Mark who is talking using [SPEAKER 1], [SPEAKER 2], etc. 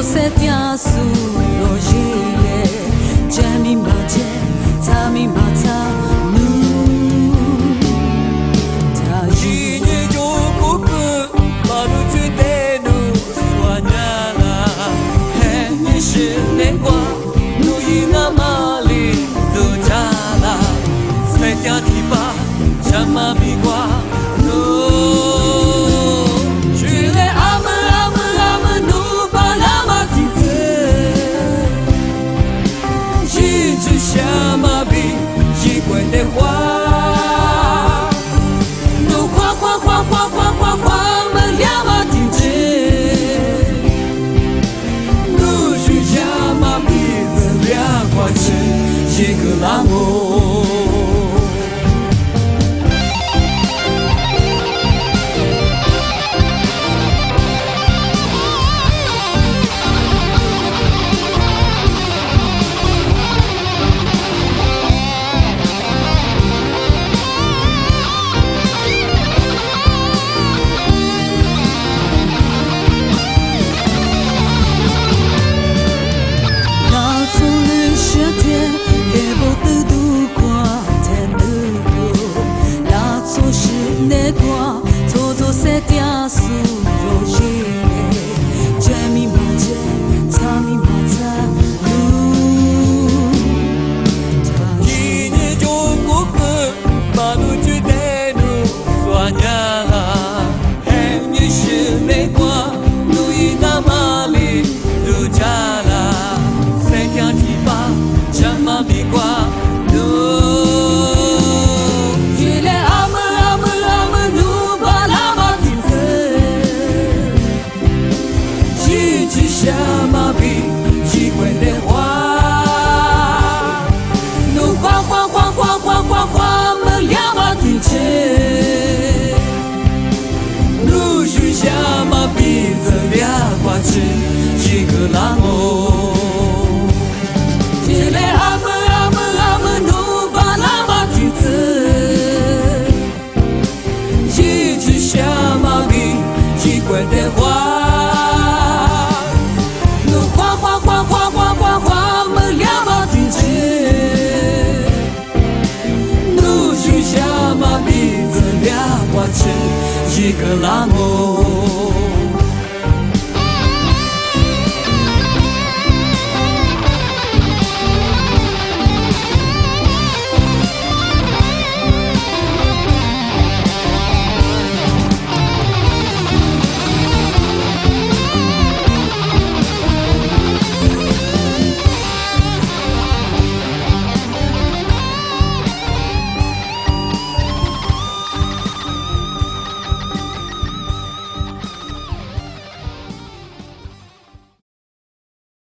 [SPEAKER 1] se dia su rojile jami maje tami mata nu ta
[SPEAKER 2] Jine joko ku maru chute nu swanyala he ni shine kwa nu yina mali do jala se dia ti ba chama mi kwa一个浪哦。
[SPEAKER 1] se dia su rojile jami maje tami mata nu
[SPEAKER 2] Jine joko ku maru chute nu swanyala he ni shine kwa nu yina mali do jala se dia ti ba chama mi kwa一个浪哦，
[SPEAKER 1] 一来阿门努巴拉马蹄子，
[SPEAKER 2] 一只小毛笔，一块的花，
[SPEAKER 1] 努花门两马蹄子，
[SPEAKER 2] 努许小毛笔子两花枝，一个浪哦。